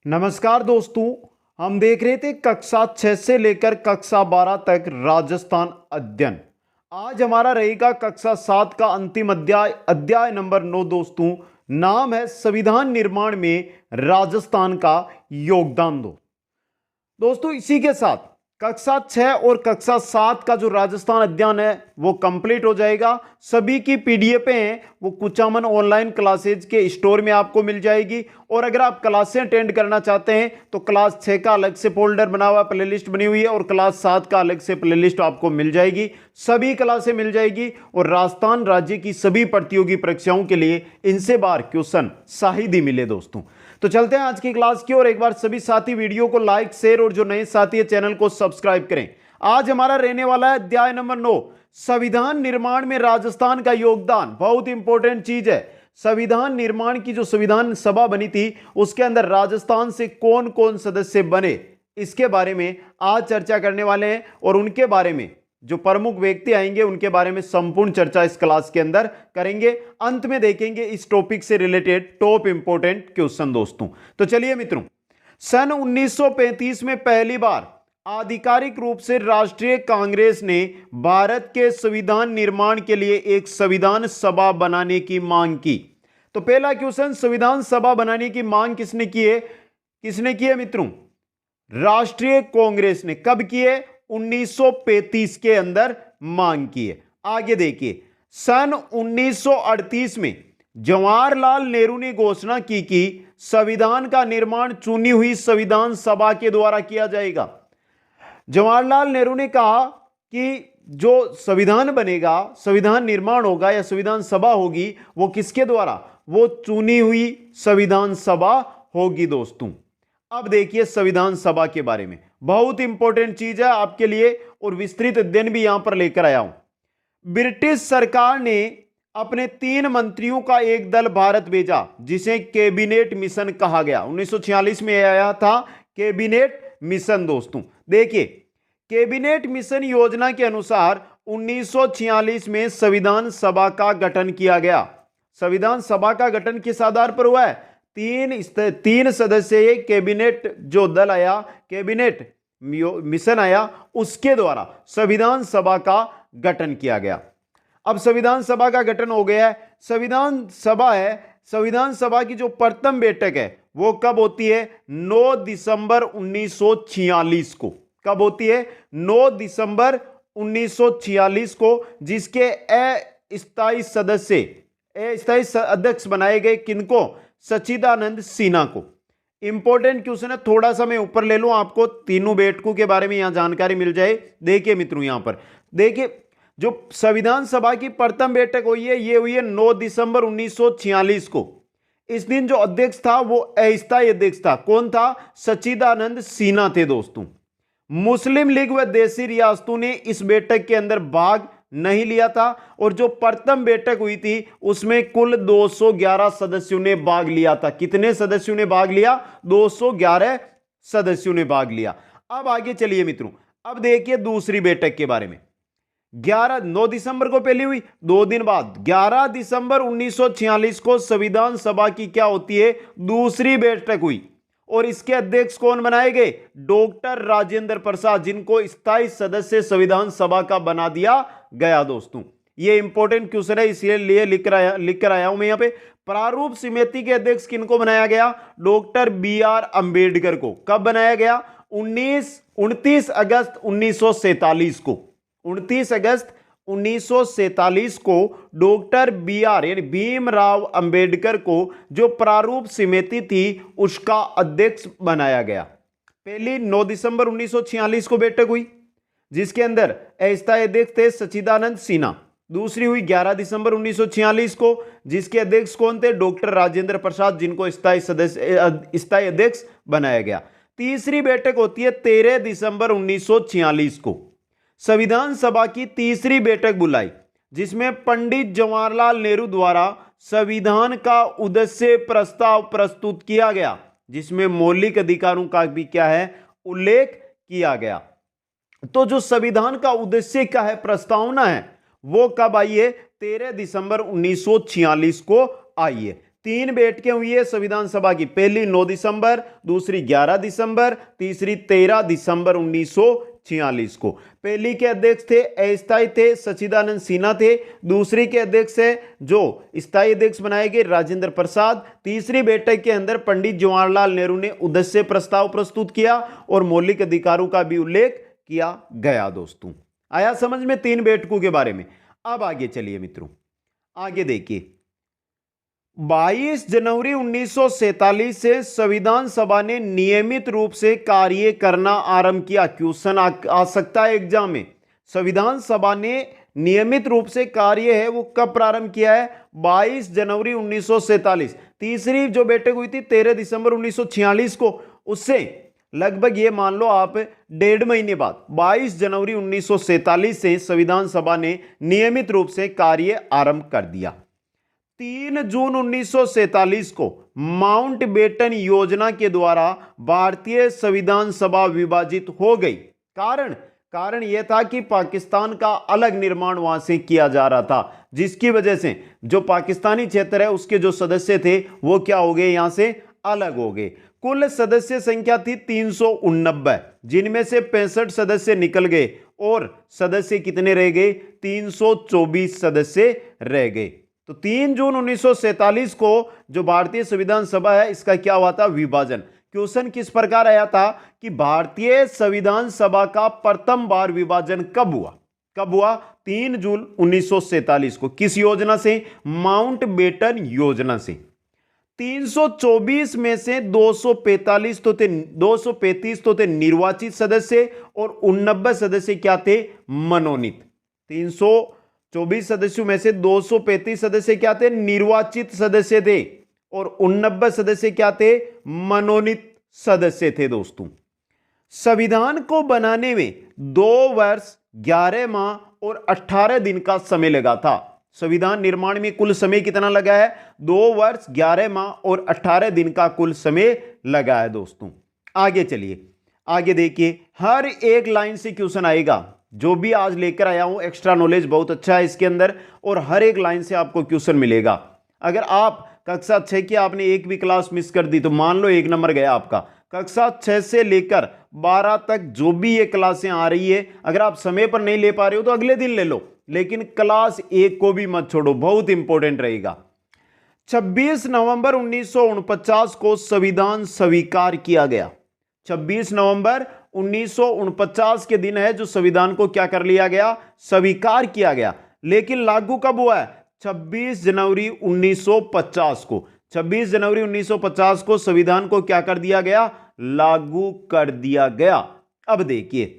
नमस्कार दोस्तों। हम देख रहे थे कक्षा 6 से लेकर कक्षा 12 तक राजस्थान अध्ययन। आज हमारा रहेगा कक्षा 7 का अंतिम अध्याय, अध्याय नंबर 9 दोस्तों। नाम है संविधान निर्माण में राजस्थान का योगदान दो। दोस्तों इसी के साथ कक्षा 6 और कक्षा 7 का जो राजस्थान अध्ययन है वो कंप्लीट हो जाएगा। सभी की पीडीएफ हैं वो कुचामन ऑनलाइन क्लासेज के स्टोर में आपको मिल जाएगी। और अगर आप क्लासें अटेंड करना चाहते हैं तो क्लास 6 का अलग से फोल्डर बना हुआ, प्लेलिस्ट बनी हुई है, और क्लास 7 का अलग से प्लेलिस्ट आपको मिल जाएगी। सभी क्लासें मिल जाएगी। और राजस्थान राज्य की सभी प्रतियोगी परीक्षाओं के लिए इनसे बार क्वेश्चन शाहिदी मिले दोस्तों। तो चलते हैं आज की क्लास की और एक बार सभी साथी वीडियो को लाइक, शेयर और जो नए साथी है चैनल को सब्सक्राइब करें। आज हमारा रहने वाला है अध्याय नंबर 9, संविधान निर्माण में राजस्थान का योगदान। बहुत इंपॉर्टेंट चीज है। संविधान निर्माण की जो संविधान सभा बनी थी उसके अंदर राजस्थान से कौन कौन सदस्य बने, इसके बारे में आज चर्चा करने वाले हैं। और उनके बारे में जो प्रमुख व्यक्ति आएंगे उनके बारे में संपूर्ण चर्चा इस क्लास के अंदर करेंगे। अंत में देखेंगे इस टॉपिक से रिलेटेड टॉप इंपोर्टेंट क्वेश्चन दोस्तों। तो चलिए मित्रों, सन 1935 में पहली बार आधिकारिक रूप से राष्ट्रीय कांग्रेस ने भारत के संविधान निर्माण के लिए एक संविधान सभा बनाने की मांग की। तो पहला क्वेश्चन, संविधान सभा बनाने की मांग किसने की है? किसने की है मित्रों? राष्ट्रीय कांग्रेस ने। कब की है? 1935 के अंदर मांग की है। आगे देखिए, सन 1938 में जवाहरलाल नेहरू ने घोषणा की कि संविधान का निर्माण चुनी हुई संविधान सभा के द्वारा किया जाएगा। जवाहरलाल नेहरू ने कहा कि जो संविधान बनेगा, संविधान निर्माण होगा या संविधान सभा होगी, वो किसके द्वारा? वो चुनी हुई संविधान सभा होगी दोस्तों। अब देखिए संविधान सभा के बारे में, बहुत इंपॉर्टेंट चीज है आपके लिए और विस्तृत अध्ययन भी यहां पर लेकर आया हूं। ब्रिटिश सरकार ने अपने 3 मंत्रियों का एक दल भारत भेजा जिसे कैबिनेट मिशन कहा गया। 1946 में आया था कैबिनेट मिशन दोस्तों। देखिए, कैबिनेट मिशन योजना के अनुसार 1946 में संविधान सभा का गठन किया गया। संविधान सभा का गठन किस आधार पर हुआ है? तीन सदस्यीय कैबिनेट जो दल आया, कैबिनेट मिशन आया, उसके द्वारा संविधान सभा का गठन किया गया। अब संविधान सभा का गठन हो गया है। संविधान सभा है, संविधान सभा की जो प्रथम बैठक है वो कब होती है? 9 दिसंबर 1946 को। कब होती है? 9 दिसंबर 1946 को, जिसके अस्थायी सदस्य, अस्थायी अध्यक्ष बनाए गए किनको? सच्चिदानंद सिन्हा को। इंपॉर्टेंट क्वेश्चन है, थोड़ा सा मैं ऊपर ले लूं, आपको तीनों बैठकों के बारे में यहां जानकारी मिल जाए। देखिए मित्रों, यहां पर देखिए, जो संविधान सभा की प्रथम बैठक हुई है ये हुई है 9 दिसंबर 1946 को। इस दिन जो अध्यक्ष था वो अस्थायी अध्यक्ष था। कौन था? सच्चिदानंद सिन्हा थे दोस्तों। मुस्लिम लीग व देशी रियासतों ने इस बैठक के अंदर भाग नहीं लिया था। और जो प्रथम बैठक हुई थी उसमें कुल 211 सदस्यों ने भाग लिया था। कितने सदस्यों ने भाग लिया? 211 सदस्यों ने भाग लिया। अब आगे चलिए मित्रों, अब देखिए दूसरी बैठक के बारे में। 9 दिसंबर को पहली हुई, 2 दिन बाद 11 दिसंबर 1946 को संविधान सभा की क्या होती है? दूसरी बैठक हुई। और इसके अध्यक्ष कौन बनाए गए? डॉक्टर राजेंद्र प्रसाद, जिनको स्थायी सदस्य संविधान सभा का बना दिया गया दोस्तों। ये इंपॉर्टेंट क्वेश्चन है, इसलिए लिख कर आया हूं मैं यहां पे। प्रारूप समिति के अध्यक्ष किनको बनाया गया? डॉक्टर BR अंबेडकर को। कब बनाया गया? 29 अगस्त 1947 को। 29 अगस्त 1947 को डॉक्टर BR यानी भीमराव अंबेडकर को जो प्रारूप समिति थी उसका अध्यक्ष बनाया गया। पहली 9 दिसंबर 1946 को बैठक हुई जिसके अंदर अस्थायी अध्यक्ष थे सच्चिदानंद सिन्हा। दूसरी हुई 11 दिसंबर 1946 को, जिसके अध्यक्ष कौन थे? डॉक्टर राजेंद्र प्रसाद, जिनको स्थायी अध्यक्ष बनाया गया। तीसरी बैठक होती है 13 दिसंबर 1946 को। संविधान सभा की तीसरी बैठक बुलाई जिसमें पंडित जवाहरलाल नेहरू द्वारा संविधान का उद्देश्य प्रस्ताव प्रस्तुत किया गया, जिसमें मौलिक अधिकारों का भी क्या है? उल्लेख किया गया। तो जो संविधान का उद्देश्य क्या है, प्रस्तावना है, वो कब आई है? 13 दिसंबर 1946 को आई है। तीन बैठकें हुई है संविधान सभा की, पहली 9 दिसंबर, दूसरी 11 दिसंबर, तीसरी 13 दिसंबर 1946 को। पहली के अध्यक्ष थे अस्थायी थे सच्चिदानंद सिन्हा थे, दूसरी के अध्यक्ष है जो स्थायी अध्यक्ष बनाए गए राजेंद्र प्रसाद। तीसरी बैठक के अंदर पंडित जवाहरलाल नेहरू ने उद्देश्य प्रस्ताव प्रस्तुत किया और मौलिक अधिकारों का भी उल्लेख किया गया। दोस्तों आया समझ में तीन बैठकों के बारे में। अब आगे चलिए मित्रों, आगे देखिए 22 जनवरी 1947 से संविधान सभा ने नियमित रूप से कार्य करना आरंभ किया। क्वेश्चन आ सकता है एग्जाम में, संविधान सभा ने नियमित रूप से कार्य है वो कब प्रारंभ किया है? 22 जनवरी 1947। तीसरी जो बैठक हुई थी 13 दिसंबर 1946 को, उससे लगभग ये मान लो आप 1.5 महीने बाद 22 जनवरी 1947 से संविधान सभा ने नियमित रूप से कार्य आरंभ कर दिया। 3 जून 1947 को माउंटबेटन योजना के द्वारा भारतीय संविधान सभा विभाजित हो गई। कारण यह था कि पाकिस्तान का अलग निर्माण वहां से किया जा रहा था, जिसकी वजह से जो पाकिस्तानी क्षेत्र है उसके जो सदस्य थे वो क्या हो गए, यहां से अलग हो गए। कुल सदस्य संख्या थी 389, जिनमें से 65 सदस्य निकल गए और सदस्य कितने रह गए? 324 सदस्य रह गए। तो 3 जून 1947 को जो भारतीय संविधान सभा है इसका क्या हुआ था? विभाजन। क्वेश्चन किस प्रकार आया था कि भारतीय संविधान सभा का प्रथम बार विभाजन कब हुआ? 3 जून 1947 को। किस योजना से? माउंटबेटन योजना से। 324 में से 235 तो थे निर्वाचित सदस्य और 89 सदस्य क्या थे? मनोनीत। 324 सदस्यों में से 235 सदस्य क्या थे? निर्वाचित सदस्य थे और 89 सदस्य क्या थे? मनोनीत सदस्य थे। दोस्तों संविधान को बनाने में 2 वर्ष 11 माह और 18 दिन का समय लगा था। संविधान निर्माण में कुल समय कितना लगा है? 2 वर्ष 11 माह और 18 दिन का कुल समय लगा है। दोस्तों आगे चलिए, आगे देखिए, हर एक लाइन से क्वेश्चन आएगा। जो भी आज लेकर आया हूं एक्स्ट्रा नॉलेज बहुत अच्छा है इसके अंदर, और हर एक लाइन से आपको क्वेश्चन मिलेगा। अगर आप कक्षा 6 की आपने एक भी क्लास मिस कर दी तो मान लो 1 नंबर गया आपका। कक्षा 6 से लेकर 12 तक जो भी ये क्लासें आ रही है, अगर आप समय पर नहीं ले पा रहे हो तो अगले दिन ले लो, लेकिन क्लास 1 को भी मत छोड़ो, बहुत इंपॉर्टेंट रहेगा। 26 नवंबर 1949 को संविधान स्वीकार किया गया। 26 नवंबर 1949 के दिन है जो संविधान को क्या कर लिया गया? स्वीकार किया गया। लेकिन लागू कब हुआ है? 26 जनवरी 1950 को। 26 जनवरी 1950 को संविधान को क्या कर दिया गया? लागू कर दिया गया। अब देखिए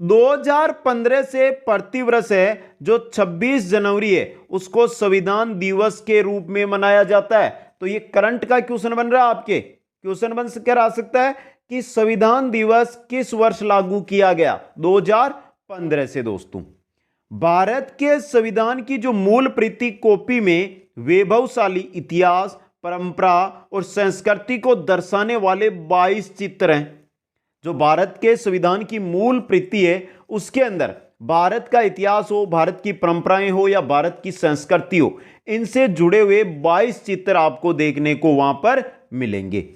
2015 से प्रतिवर्ष है जो 26 जनवरी है उसको संविधान दिवस के रूप में मनाया जाता है। तो ये करंट का क्वेश्चन बन रहा है आपके, क्वेश्चन बन कर आ सकता है कि संविधान दिवस किस वर्ष लागू किया गया? 2015 से। दोस्तों भारत के संविधान की जो मूल प्रति कॉपी में वैभवशाली इतिहास, परंपरा और संस्कृति को दर्शाने वाले 22 चित्र हैं। जो भारत के संविधान की मूल प्रति है उसके अंदर भारत का इतिहास हो, भारत की परंपराएं हो या भारत की संस्कृति हो, इनसे जुड़े हुए 22 चित्र आपको देखने को वहां पर मिलेंगे।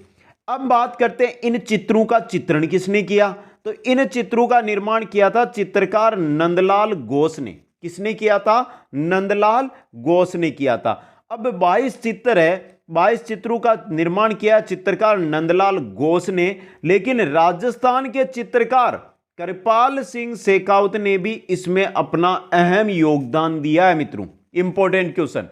अब बात करते हैं इन चित्रों का चित्रण किसने किया? तो इन चित्रों का निर्माण किया था चित्रकार नंदलाल घोष ने। किसने किया था? नंदलाल घोष ने किया था। अब 22 चित्र है, 22 चित्रों का निर्माण किया चित्रकार नंदलाल घोष ने, लेकिन राजस्थान के चित्रकार कृपाल सिंह शेखावत ने भी इसमें अपना अहम योगदान दिया है। मित्रों इंपॉर्टेंट क्वेश्चन,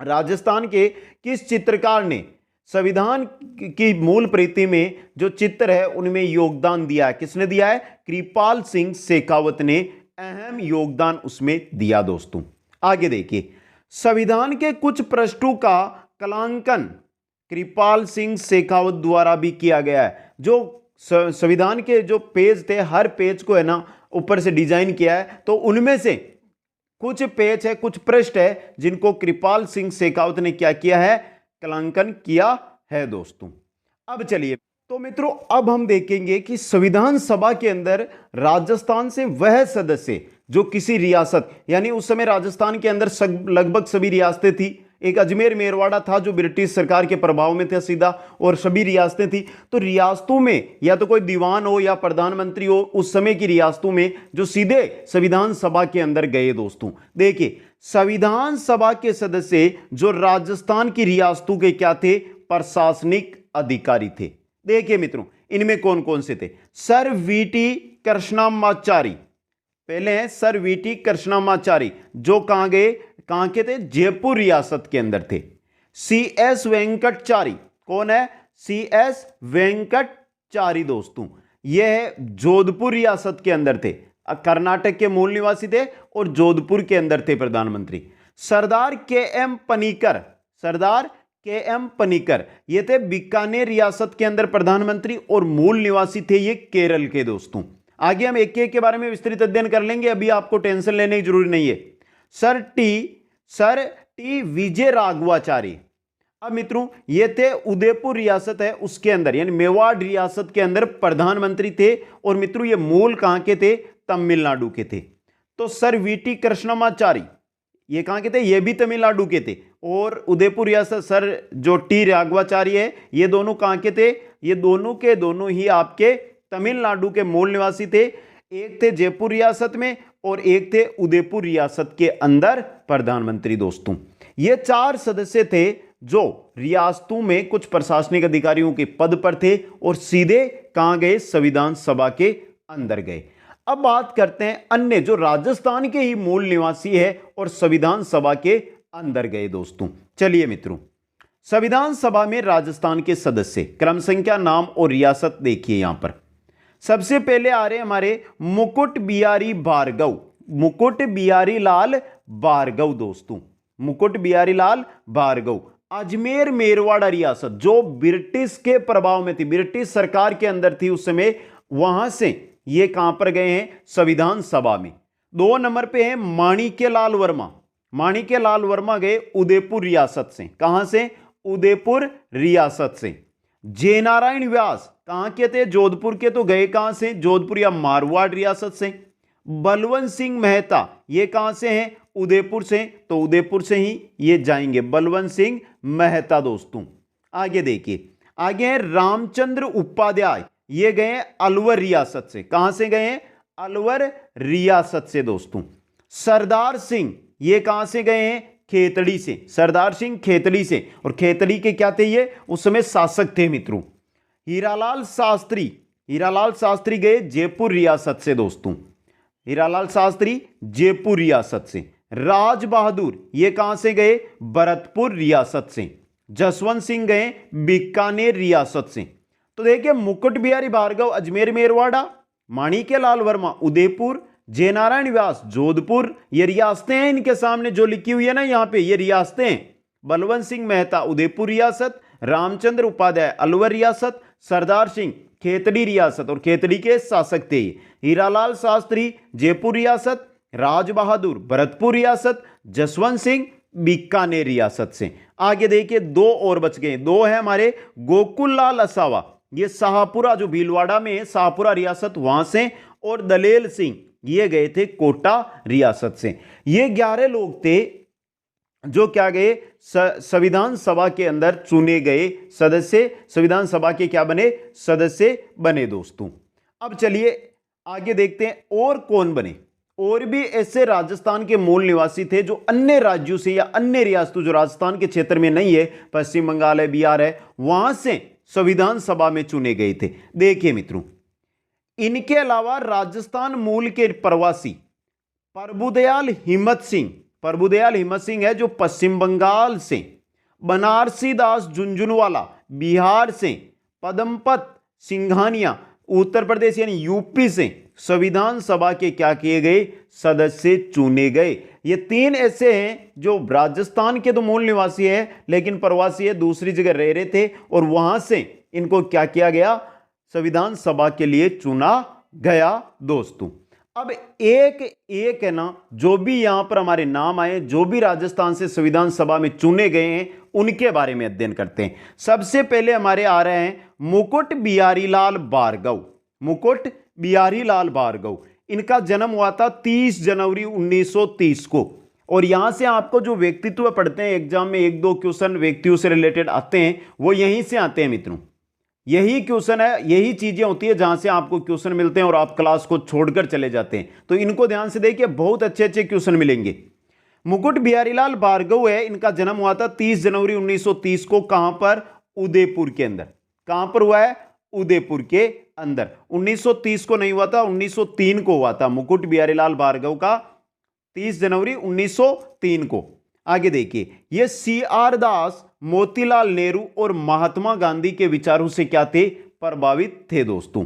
राजस्थान के किस चित्रकार ने संविधान की मूल प्रति में जो चित्र है उनमें योगदान दिया है? किसने दिया है? कृपाल सिंह शेखावत ने अहम योगदान उसमें दिया। दोस्तों आगे देखिए, संविधान के कुछ पृष्ठों का कलांकन कृपाल सिंह शेखावत द्वारा भी किया गया है। जो संविधान के जो पेज थे, हर पेज को है ना ऊपर से डिजाइन किया है, तो उनमें से कुछ पेज है, कुछ पृष्ठ है जिनको कृपाल सिंह शेखावत ने क्या किया है? कलांकन किया है। दोस्तों अब चलिए, तो मित्रों अब हम देखेंगे कि संविधान सभा के अंदर राजस्थान से वह सदस्य जो किसी रियासत, यानी उस समय राजस्थान के अंदर लगभग सभी रियासतें थी, एक अजमेर मेरवाड़ा था जो ब्रिटिश सरकार के प्रभाव में था सीधा, और सभी रियासतें थी। तो रियासतों में या तो कोई दीवान हो या प्रधानमंत्री हो, उस समय की रियासतों में जो सीधे संविधान सभा के अंदर गए दोस्तों। देखिए, संविधान सभा के सदस्य जो राजस्थान की रियासतों के क्या थे, प्रशासनिक अधिकारी थे। देखिए मित्रों, इनमें कौन कौन से थे? सर वीटी कृष्णमाचारी, पहले हैं सर वीटी कृष्णमाचारी, जो कहां गए, कहां के थे? जयपुर रियासत के अंदर थे। सी एस वेंकटचारी, कौन है? सी एस वेंकटचारी दोस्तों, यह जोधपुर रियासत के अंदर थे, कर्नाटक के मूल निवासी थे और जोधपुर के अंदर थे प्रधानमंत्री। सरदार के एम पनीकर, सरदार के एम पनीकर, ये थे बीकानेर रियासत के अंदर प्रधानमंत्री और मूल निवासी थे ये केरल के दोस्तों। आगे हम एक एक के बारे में विस्तृत अध्ययन कर लेंगे, अभी आपको टेंशन लेने की जरूरी नहीं है। सर टी विजय राघवाचारी, अब मित्रों ये थे उदयपुर रियासत है उसके अंदर, यानी मेवाड़ रियासत के अंदर प्रधानमंत्री थे, और मित्रों ये मूल कहां के थे? तमिलनाडु के थे। तो सर वीटी कृष्णमाचारी ये कहां के थे? ये भी तमिलनाडु के थे। और उदयपुर रियासत सर जो टी राघवाचारी है, ये दोनों कहां के थे? ये दोनों के दोनों ही आपके तमिलनाडु के मूल निवासी थे। एक थे जयपुर रियासत में और एक थे उदयपुर रियासत के अंदर प्रधानमंत्री दोस्तों। ये चार सदस्य थे जो रियासतों में कुछ प्रशासनिक अधिकारियों के पद पर थे और सीधे कहां गए? संविधान सभा के अंदर गए। अब बात करते हैं अन्य जो राजस्थान के ही मूल निवासी है और संविधान सभा के अंदर गए दोस्तों। चलिए मित्रों, संविधान सभा में राजस्थान के सदस्य, क्रम संख्या, नाम और रियासत देखिए यहां पर। सबसे पहले आ रहे हमारे मुकुट बिहारी भार्गव, मुकुट बिहारी लाल भार्गव दोस्तों, मुकुट बिहारी लाल भार्गव, अजमेर मेरवाड़ा रियासत जो ब्रिटिश के प्रभाव में थी, ब्रिटिश सरकार के अंदर थी उस समय, वहां से ये कहां पर गए हैं? संविधान सभा में। 2 नंबर पे है माणिक्यलाल वर्मा, माणिक्यलाल वर्मा गए उदयपुर रियासत से। कहां से? उदयपुर रियासत से। जयनारायण व्यास कहां के थे? जोधपुर के, तो गए कहां से? जोधपुर या मारवाड़ रियासत से। बलवंत सिंह मेहता ये कहां से हैं? उदयपुर से, तो उदयपुर से ही ये जाएंगे, बलवंत सिंह मेहता दोस्तों। आगे देखिए, आगे है रामचंद्र उपाध्याय, ये गए अलवर रियासत से। कहां से गए हैं? अलवर रियासत से दोस्तों। सरदार सिंह ये कहां से गए हैं? खेतड़ी से, सरदार सिंह खेतड़ी से, और खेतड़ी के क्या थे? ये उस समय शासक थे मित्रों। हीरालाल शास्त्री, हीरालाल शास्त्री गए जयपुर रियासत से दोस्तों, हीरालाल शास्त्री जयपुर रियासत से। राज बहादुर ये कहां से गए? भरतपुर रियासत से। जसवंत सिंह गए बीकानेर रियासत से। तो देखिए, मुकुट बिहारी भार्गव अजमेर मेरवाड़ा, माणिक्यलाल वर्मा उदयपुर, जयनारायण व्यास जोधपुर, ये रियासतें हैं इनके सामने जो लिखी हुई है ना यहाँ पे, ये रियासतें हैं। बलवंत सिंह मेहता उदयपुर रियासत, रामचंद्र उपाध्याय अलवर रियासत, सरदार सिंह खेतड़ी रियासत, और खेतड़ी के शासक थे। हीरालाल शास्त्री जयपुर रियासत, राज बहादुर भरतपुर रियासत, जसवंत सिंह बीकानेर रियासत से। आगे देखिए, 2 और बच गए, 2 है हमारे गोकुल लाल असावा, ये शाहपुरा जो भीलवाड़ा में है, शाहपुरा रियासत वहां से, और दलेल सिंह ये गए थे कोटा रियासत से। ये 11 लोग थे जो क्या गए? संविधान सभा के अंदर चुने गए सदस्य, संविधान सभा के क्या बने? सदस्य बने दोस्तों। अब चलिए आगे देखते हैं और कौन बने। और भी ऐसे राजस्थान के मूल निवासी थे जो अन्य राज्यों से या अन्य रियासतों जो राजस्थान के क्षेत्र में नहीं है, पश्चिम बंगाल है, बिहार है, वहां से संविधान सभा में चुने गए थे। देखिए मित्रों, इनके अलावा राजस्थान मूल के प्रवासी प्रभुदयाल हिम्मत सिंह, प्रभुदयाल हिम्मत सिंह है जो पश्चिम बंगाल से, बनारसी दास झुंझुनवाला बिहार से, पदमपत सिंघानिया उत्तर प्रदेश यानी यूपी से संविधान सभा के क्या किए गए? सदस्य चुने गए। ये 3 ऐसे हैं जो राजस्थान के तो मूल निवासी है लेकिन प्रवासी है, दूसरी जगह रह रहे थे, और वहां से इनको क्या किया गया? संविधान सभा के लिए चुना गया दोस्तों। अब एक एक है ना, जो भी यहां पर हमारे नाम आए, जो भी राजस्थान से संविधान सभा में चुने गए हैं, उनके बारे में अध्ययन करते हैं। सबसे पहले हमारे आ रहे हैं मुकुट बिहारी लाल भार्गव, मुकुट बिहारी लाल भार्गव। इनका जन्म हुआ था 30 जनवरी 1930 को। और यहां से आपको जो व्यक्तित्व पढ़ते हैं एग्जाम में, एक दो क्वेश्चन व्यक्तियों से रिलेटेड आते हैं, वो यहीं से आते हैं मित्रों। यही क्वेश्चन है, यही चीजें होती है जहां से आपको क्वेश्चन मिलते हैं और आप क्लास को छोड़कर चले जाते हैं। तो इनको ध्यान से देखिए, बहुत अच्छे अच्छे क्वेश्चन मिलेंगे। मुकुट बिहारीलाल भार्गव है, इनका जन्म हुआ था 30 जनवरी 1930 को। कहां पर? उदयपुर के अंदर। कहां पर हुआ है? उदयपुर के अंदर। 1930 को नहीं हुआ था, 1903 को हुआ था मुकुट बिहारीलाल भार्गव का, 30 जनवरी 1903 को। आगे देखिए, ये CR दास, मोतीलाल नेहरू और महात्मा गांधी के विचारों से क्या थे? प्रभावित थे दोस्तों।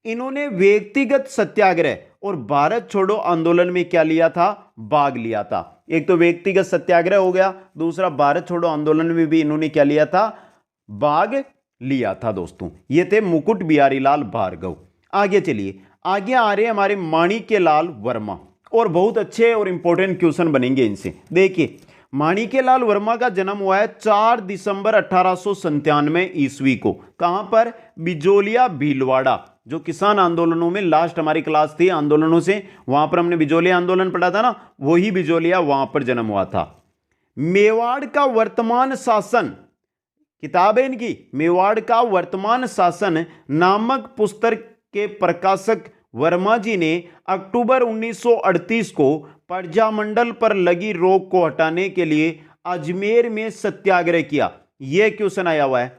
इन्होंने व्यक्तिगत सत्याग्रह और भारत छोड़ो आंदोलन में क्या लिया था? भाग लिया था। एक तो व्यक्तिगत सत्याग्रह हो गया, दूसरा भारत छोड़ो आंदोलन में भी इन्होंने क्या लिया था? भाग लिया था दोस्तों। ये थे मुकुट बिहारीलाल भार्गव। आगे चलिए, आगे आ रहे हमारे माणिक्यलाल वर्मा, और बहुत अच्छे और इंपॉर्टेंट क्वेश्चन बनेंगे इनसे। देखिए, माणिक्यलाल वर्मा का जन्म हुआ है 4 दिसंबर 1897 ईस्वी को। कहां पर? बिजोलिया भीलवाड़ा, जो किसान आंदोलनों में लास्ट हमारी क्लास थी आंदोलनों से, वहां पर हमने बिजोलिया आंदोलन पढ़ा था ना, वही बिजोलिया, वहां पर जन्म हुआ था। मेवाड़ का वर्तमान शासन, किताब है इनकी, मेवाड़ का वर्तमान शासन नामक पुस्तक के प्रकाशक वर्मा जी ने अक्टूबर 1938 को प्रजामंडल पर लगी रोक को हटाने के लिए अजमेर में सत्याग्रह किया। यह क्वेश्चन आया हुआ है।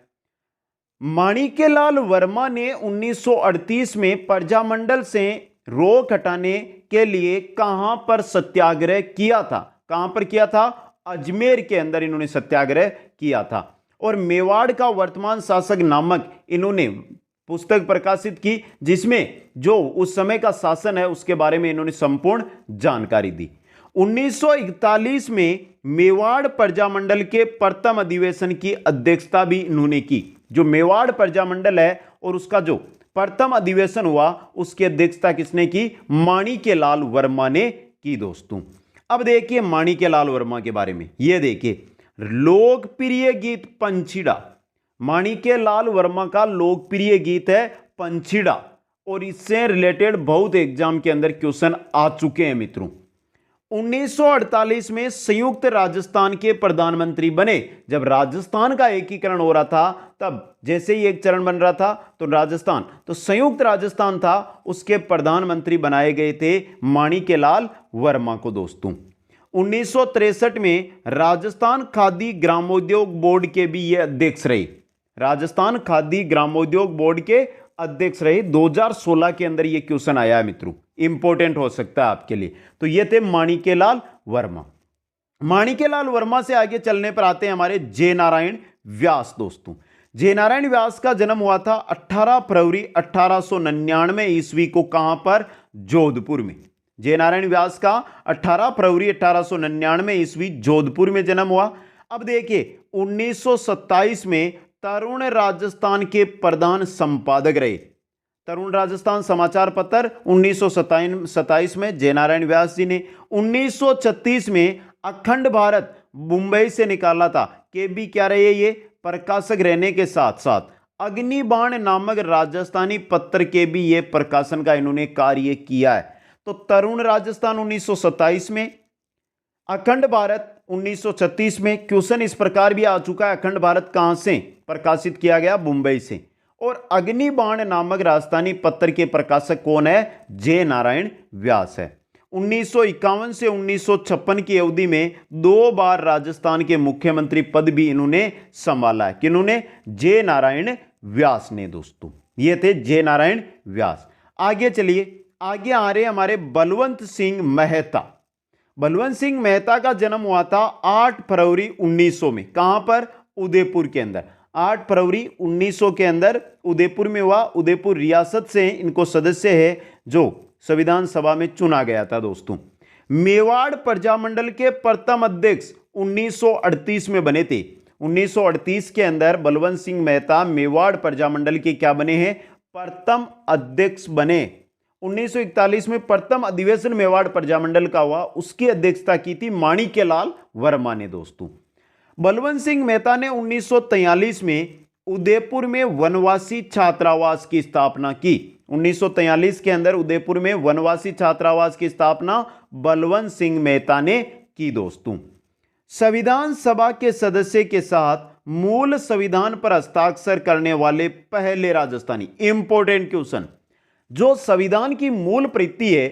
माणिक्यलाल वर्मा ने 1938 में प्रजामंडल से रोक हटाने के लिए कहां पर सत्याग्रह किया था? कहां पर किया था? अजमेर के अंदर इन्होंने सत्याग्रह किया था। और मेवाड़ का वर्तमान शासक नामक इन्होंने पुस्तक प्रकाशित की, जिसमें जो उस समय का शासन है उसके बारे में इन्होंने संपूर्ण जानकारी दी। 1941 में मेवाड़ प्रजामंडल के प्रथम अधिवेशन की अध्यक्षता भी इन्होंने की। जो मेवाड़ प्रजामंडल है और उसका जो प्रथम अधिवेशन हुआ, उसकी अध्यक्षता किसने की? माणिक्यलाल वर्मा ने की दोस्तों। अब देखिए माणिक्यलाल वर्मा के बारे में, यह देखिए, लोकप्रिय गीत पंछीड़ा। माणिक्यलाल वर्मा का लोकप्रिय गीत है पंछीड़ा, और इससे रिलेटेड बहुत एग्जाम के अंदर क्वेश्चन आ चुके हैं मित्रों। 1948 में संयुक्त राजस्थान के प्रधानमंत्री बने। जब राजस्थान का एकीकरण हो रहा था, तब जैसे ही एक चरण बन रहा था तो राजस्थान, तो संयुक्त राजस्थान था, उसके प्रधानमंत्री बनाए गए थे माणिक्यलाल वर्मा को दोस्तों। 1963 में राजस्थान खादी ग्रामोद्योग बोर्ड के भी ये अध्यक्ष रहे। राजस्थान खादी ग्रामोद्योग बोर्ड के अध्यक्ष रहे। 2016 के अंदर ये क्वेश्चन आया है मित्रों, इंपॉर्टेंट हो सकता है आपके लिए। तो ये थे माणिक्यलाल वर्मा। माणिक्यलाल वर्मा से आगे चलने पर आते हैं हमारे जय नारायण व्यास दोस्तों। जय नारायण व्यास का जन्म हुआ था 18 फरवरी 1899 ईस्वी को। कहां पर? जोधपुर में। जय नारायण व्यास का 18 फरवरी 1899 ईस्वी जोधपुर में जन्म हुआ। अब देखिए, 1927 में तरुण राजस्थान के प्रधान संपादक रहे। तरुण राजस्थान समाचार पत्र 1927 में जय नारायण व्यास जी ने। 1936 में अखंड भारत मुंबई से निकाला था। के भी क्या रहे? ये प्रकाशक रहने के साथ साथ अग्निबाण नामक राजस्थानी पत्र के भी ये प्रकाशन का इन्होंने कार्य किया है। तो तरुण राजस्थान 1927 में, अखंड भारत 1936 में। क्वेश्चन इस प्रकार भी आ चुका है, अखंड भारत कहां से प्रकाशित किया गया? मुंबई से। और अग्निबाण नामक राजस्थानी पत्र के प्रकाशक कौन है? जय नारायण व्यास है। 1951 से 1956 की अवधि में 2 बार राजस्थान के मुख्यमंत्री पद भी इन्होंने संभाला है। किन्होंने? जय नारायण व्यास ने दोस्तों। ये थे जय नारायण व्यास। आगे चलिए, आगे आ रहे हमारे बलवंत सिंह मेहता। बलवंत सिंह मेहता का जन्म हुआ था 8 फरवरी 1900 में। कहां पर? उदयपुर के अंदर। 8 फरवरी 1900 के अंदर उदयपुर में हुआ। उदयपुर रियासत से इनको सदस्य है जो संविधान सभा में चुना गया था दोस्तों। मेवाड़ प्रजामंडल के प्रथम अध्यक्ष 1938 में बने थे। 1938 के अंदर बलवंत सिंह मेहता मेवाड़ प्रजामंडल के क्या बने हैं? प्रथम अध्यक्ष बने। 1941 में प्रथम अधिवेशन मेवाड़ प्रजामंडल का हुआ, उसकी अध्यक्षता की थी माणिक्यलाल वर्मा ने दोस्तों। बलवंत सिंह मेहता ने 1943 में उदयपुर में वनवासी छात्रावास की स्थापना की। 1943 के अंदर उदयपुर में वनवासी छात्रावास की स्थापना बलवंत सिंह मेहता ने की दोस्तों। संविधान सभा के सदस्य के साथ मूल संविधान पर हस्ताक्षर करने वाले पहले राजस्थानी। इंपॉर्टेंट क्वेश्चन, जो संविधान की मूल प्रति है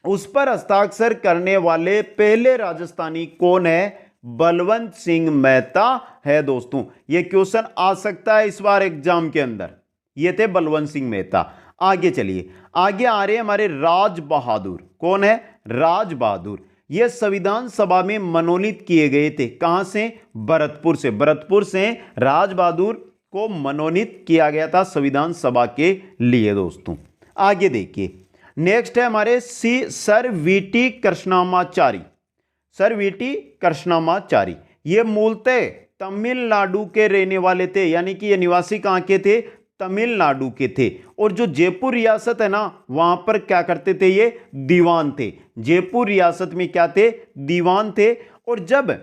उस पर हस्ताक्षर करने वाले पहले राजस्थानी कौन है? बलवंत सिंह मेहता है दोस्तों। यह क्वेश्चन आ सकता है इस बार एग्जाम के अंदर। ये थे बलवंत सिंह मेहता। आगे चलिए, आगे आ रहे हैं हमारे राज बहादुर। कौन है? राज बहादुर। ये संविधान सभा में मनोनीत किए गए थे। कहां से? भरतपुर से। भरतपुर से राज बहादुर को मनोनीत किया गया था संविधान सभा के लिए दोस्तों। आगे देखिए, नेक्स्ट है हमारे sir VT Krishnamachari. Sir VT Krishnamachari ये मूलतः तमिलनाडु के रहने वाले थे, यानी कि ये निवासी कहां के थे? तमिलनाडु के थे। और जो जयपुर रियासत है ना, वहां पर क्या करते थे? ये दीवान थे। जयपुर रियासत में क्या थे? दीवान थे। और जब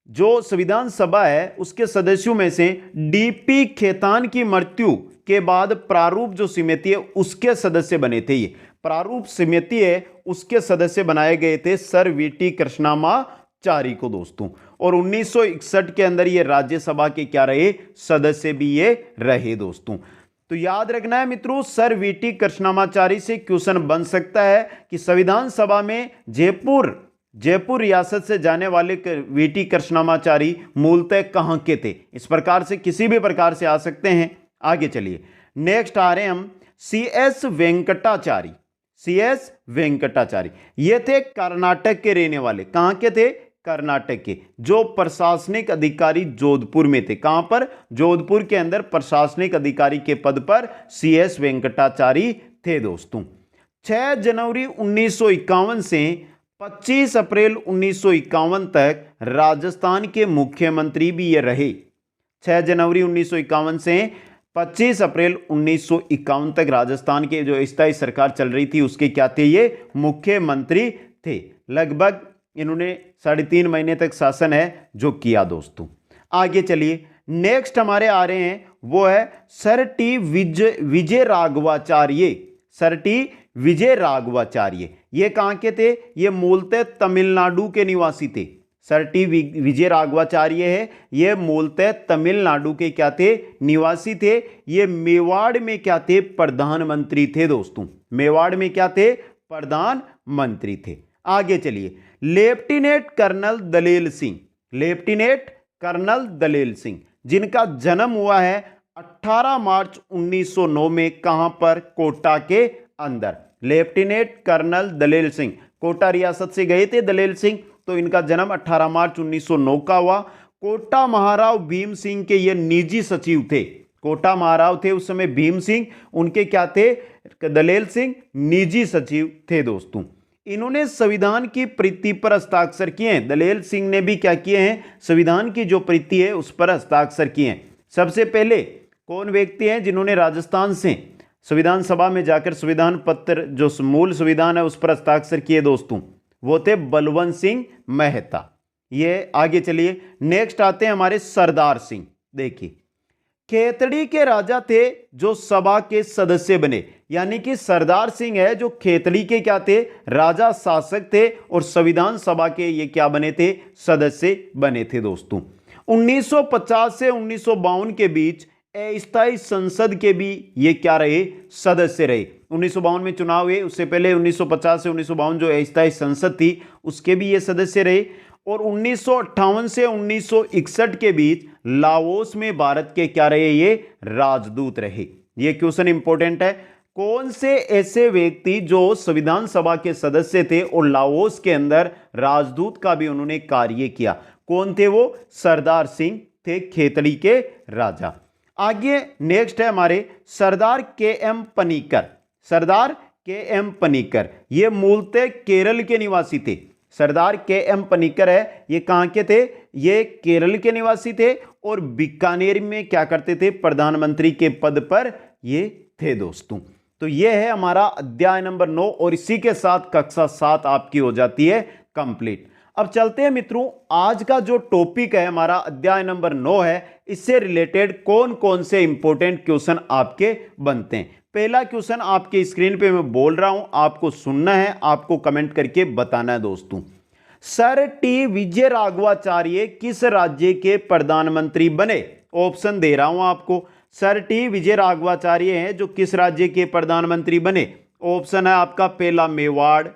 जो संविधान सभा है उसके सदस्यों में से डीपी खेतान की मृत्यु के बाद प्रारूप जो समिति है उसके सदस्य बने थे। ये प्रारूप समिति है उसके सदस्य बनाए गए थे सर वीटी कृष्णमाचारी को दोस्तों। और 1961 के अंदर ये राज्यसभा के क्या रहे? सदस्य भी ये रहे दोस्तों। तो याद रखना है मित्रों, सर वीटी कृष्णमाचारी से क्वेश्चन बन सकता है कि संविधान सभा में जयपुर रियासत से जाने वाले वीटी कृष्णमाचारी मूलतः कहां के थे? इस प्रकार से किसी भी प्रकार से आ सकते हैं। आगे चलिए, नेक्स्ट आ रहे हैं हम CS वेंकटाचारी। CS वेंकटाचारी ये थे कर्नाटक के रहने वाले। कहां के थे? कर्नाटक के। जो प्रशासनिक अधिकारी जोधपुर में थे। कहां पर? जोधपुर के अंदर प्रशासनिक अधिकारी के पद पर CS वेंकटाचारी थे दोस्तों। 6 जनवरी 1951 से 25 अप्रैल 1951 तक राजस्थान के मुख्यमंत्री भी ये रहे। 6 जनवरी 1951 से 25 अप्रैल 1951 तक राजस्थान के जो स्थायी सरकार चल रही थी उसके क्या थे? ये मुख्यमंत्री थे। लगभग इन्होंने 3.5 महीने तक शासन है जो किया दोस्तों। आगे चलिए, नेक्स्ट हमारे आ रहे हैं वो है सर टी विजय राघवाचार्य। सर टी विजय राघवाचार्य ये कहां के थे? ये मूलतः तमिलनाडु के निवासी थे। सर टी विजय राघवाचार्य है, ये मूलतः तमिलनाडु के क्या थे? निवासी थे। ये मेवाड़ में क्या थे? प्रधानमंत्री थे दोस्तों। मेवाड़ में क्या थे? प्रधानमंत्री थे। आगे चलिए, lieutenant colonel Dalel Singh. Lieutenant colonel Dalel Singh जिनका जन्म हुआ है 18 मार्च 1909 में। कहां पर? कोटा के अंदर। लेफ्टिनेंट कर्नल दलेल सिंह कोटा रियासत से गए थे दलेल सिंह, तो इनका जन्म 18 मार्च 1909 का हुआ। कोटा महाराव भीम सिंह के ये निजी सचिव थे। कोटा महाराव थे उस समय भीम सिंह, उनके क्या थे? दलेल सिंह निजी सचिव थे दोस्तों। इन्होंने संविधान की प्रति पर हस्ताक्षर किए हैं। दलेल सिंह ने भी क्या किए हैं? संविधान की जो प्रति है उस पर हस्ताक्षर किए हैं। सबसे पहले कौन व्यक्ति हैं जिन्होंने राजस्थान से संविधान सभा में जाकर संविधान पत्र जो मूल संविधान है उस पर हस्ताक्षर किए दोस्तों? वो थे बलवंत सिंह मेहता। ये आगे चलिए, नेक्स्ट आते हैं हमारे सरदार सिंह। देखिए, खेतड़ी के राजा थे जो सभा के सदस्य बने, यानी कि सरदार सिंह है जो खेतड़ी के क्या थे? राजा शासक थे और संविधान सभा के ये क्या बने थे? सदस्य बने थे दोस्तों। 1950 से 1952 के बीच अस्थायी संसद के भी ये क्या रहे? सदस्य रहे। 1952 में चुनाव हुए, उससे पहले 1950 से 1952 जो अस्थायी संसद थी उसके भी ये सदस्य रहे। और 1958 से 1961 के बीच लाओस में भारत के क्या रहे? ये राजदूत रहे। ये क्वेश्चन इंपॉर्टेंट है। कौन से ऐसे व्यक्ति जो संविधान सभा के सदस्य थे और लाओस के अंदर राजदूत का भी उन्होंने कार्य किया? कौन थे वो? सरदार सिंह थे, खेतड़ी के राजा। आगे नेक्स्ट है हमारे सरदार KM पनीकर। सरदार KM पनीकर ये मूलतः केरल के निवासी थे। सरदार KM पनीकर है, ये कहां के थे? ये केरल के निवासी थे और बीकानेर में क्या करते थे? प्रधानमंत्री के पद पर ये थे दोस्तों। तो ये है हमारा अध्याय नंबर 9 और इसी के साथ कक्षा 7 आपकी हो जाती है कंप्लीट। अब चलते हैं मित्रों, आज का जो टॉपिक है हमारा अध्याय नंबर 9 है, इससे रिलेटेड कौन कौन से इंपॉर्टेंट क्वेश्चन आपके बनते हैं। पहला क्वेश्चन आपके स्क्रीन पे मैं बोल रहा हूं, आपको सुनना है, आपको कमेंट करके बताना है दोस्तों। सर टी विजय राघवाचार्य किस राज्य के प्रधानमंत्री बने? ऑप्शन दे रहा हूं आपको। सर टी विजय राघवाचार्य हैं जो किस राज्य के प्रधानमंत्री बने? ऑप्शन है आपका पहला मेवाड़,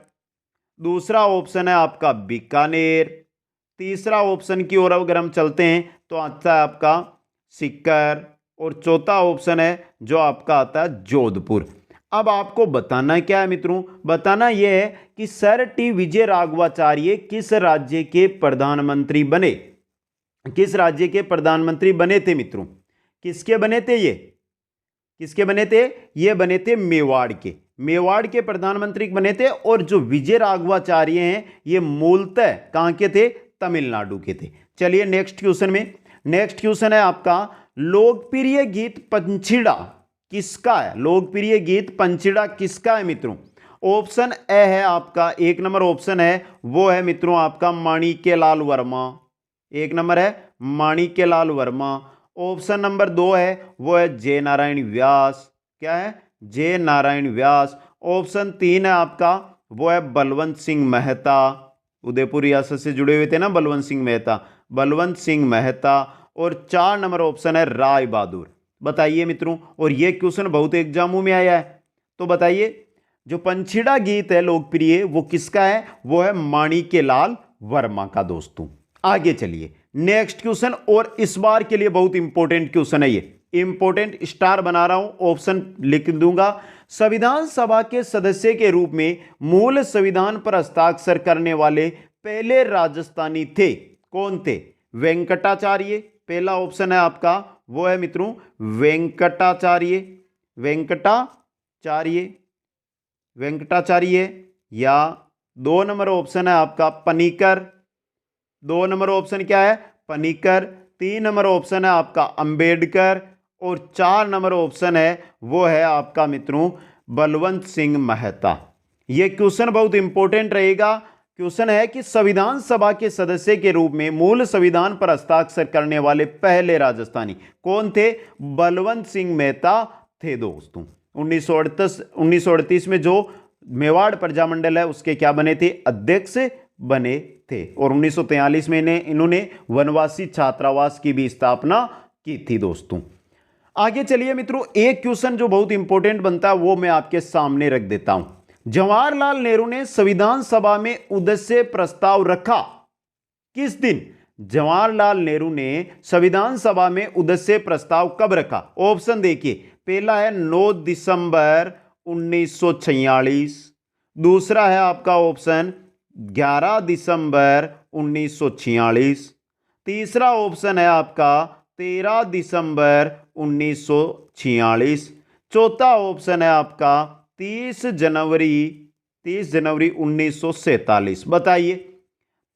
दूसरा ऑप्शन है आपका बीकानेर, तीसरा ऑप्शन की ओर अगर हम चलते हैं तो आता है आपका सीकर, और चौथा ऑप्शन है जो आपका आता है जोधपुर। अब आपको बताना क्या है मित्रों? बताना यह है कि सर टी विजय राघवाचार्य किस राज्य के प्रधानमंत्री बने? किस राज्य के प्रधानमंत्री बने थे मित्रों? किसके बने थे ये? किसके बने थे? ये बने थे मेवाड़ के। मेवाड़ के प्रधानमंत्री बने थे। और जो विजय राघवाचार्य हैं ये मूलतः कहां के थे? तमिलनाडु के थे। चलिए नेक्स्ट क्वेश्चन में। नेक्स्ट क्वेश्चन है आपका, लोकप्रिय गीत पंछीड़ा किसका है? लोकप्रिय गीत पंछीड़ा किसका है मित्रों? ऑप्शन ए है आपका, एक नंबर ऑप्शन है वो है मित्रों आपका माणिक्यलाल वर्मा। एक नंबर है माणिक्यलाल वर्मा। ऑप्शन नंबर 2 है वो है जय नारायण व्यास। क्या है? जय नारायण व्यास। ऑप्शन 3 है आपका वो है बलवंत सिंह मेहता। उदयपुर रियासत से जुड़े हुए थे ना बलवंत सिंह मेहता, बलवंत सिंह मेहता। और 4 नंबर ऑप्शन है राय बहादुर। बताइए मित्रों, और ये क्वेश्चन बहुत एग्जामों में आया है, तो बताइए जो पंछीड़ा गीत है लोकप्रिय वो किसका है? वो है माणिक्यलाल वर्मा का दोस्तों। आगे चलिए नेक्स्ट क्वेश्चन, और इस बार के लिए बहुत इंपॉर्टेंट क्वेश्चन है, ये इंपॉर्टेंट स्टार बना रहा हूं, ऑप्शन लिख दूंगा। संविधान सभा के सदस्य के रूप में मूल संविधान पर हस्ताक्षर करने वाले पहले राजस्थानी थे? कौन थे? वेंकटाचार्य, पहला ऑप्शन है आपका वो है मित्रों वेंकटाचार्य। वेंकटाचार्य, वेंकटाचार्य। या 2 नंबर ऑप्शन है आपका पनीकर। 2 नंबर ऑप्शन क्या है? पनीकर। 3 नंबर ऑप्शन है आपका अंबेडकर। और 4 नंबर ऑप्शन है वो है आपका मित्रों बलवंत सिंह मेहता। यह क्वेश्चन बहुत इंपॉर्टेंट रहेगा। क्वेश्चन है कि संविधान सभा के सदस्य के रूप में मूल संविधान पर हस्ताक्षर करने वाले पहले राजस्थानी कौन थे? बलवंत सिंह मेहता थे दोस्तों। 1938 में जो मेवाड़ प्रजामंडल है उसके क्या बने थे? अध्यक्ष बने थे। और 1943 में इन्होंने वनवासी छात्रावास की भी स्थापना की थी दोस्तों। आगे चलिए मित्रों, एक क्वेश्चन जो बहुत इंपॉर्टेंट बनता है वो मैं आपके सामने रख देता हूं। जवाहरलाल नेहरू ने संविधान सभा में उद्देश्य प्रस्ताव रखा किस दिन? जवाहरलाल नेहरू ने संविधान सभा में उद्देश्य प्रस्ताव कब रखा? ऑप्शन देखिए, पहला है 9 दिसंबर 1946, दूसरा है आपका ऑप्शन 11 दिसंबर 1946, तीसरा ऑप्शन है आपका 13 दिसंबर 1946, चौथा ऑप्शन है आपका 30 जनवरी 1947। बताइए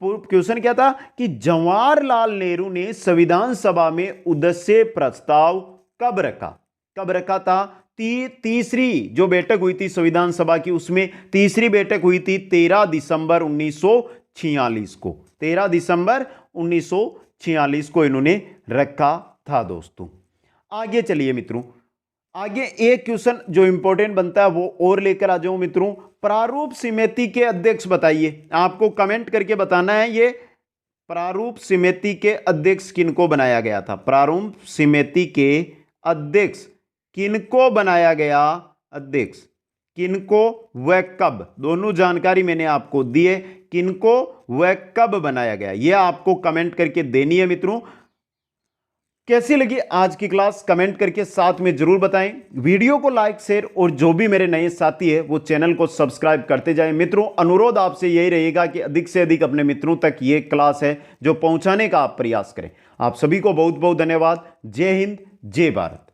क्वेश्चन क्या था कि जवाहरलाल नेहरू ने संविधान सभा में उद्देश्य प्रस्ताव कब रखा? कब रखा था? तीसरी जो बैठक हुई थी संविधान सभा की उसमें तीसरी बैठक हुई थी 13 दिसंबर 1946 को। 13 दिसंबर 1946 को इन्होंने रखा था दोस्तों। आगे चलिए मित्रों, आगे एक क्वेश्चन जो इंपॉर्टेंट बनता है वो और लेकर आ जाऊं मित्रों। प्रारूप समिति के अध्यक्ष बताइए, आपको कमेंट करके बताना है ये प्रारूप समिति के अध्यक्ष किनको बनाया गया था? प्रारूप समिति के अध्यक्ष किनको बनाया गया? अध्यक्ष किनको व कब? दोनों जानकारी मैंने आपको दी है, किनको व कब बनाया गया यह आपको कमेंट करके देनी है मित्रों। कैसी लगी आज की क्लास कमेंट करके साथ में जरूर बताएं। वीडियो को लाइक शेयर और जो भी मेरे नए साथी है वो चैनल को सब्सक्राइब करते जाएं। मित्रों अनुरोध आपसे यही रहेगा कि अधिक से अधिक अपने मित्रों तक ये क्लास है जो पहुंचाने का आप प्रयास करें। आप सभी को बहुत बहुत धन्यवाद। जय हिंद, जय भारत।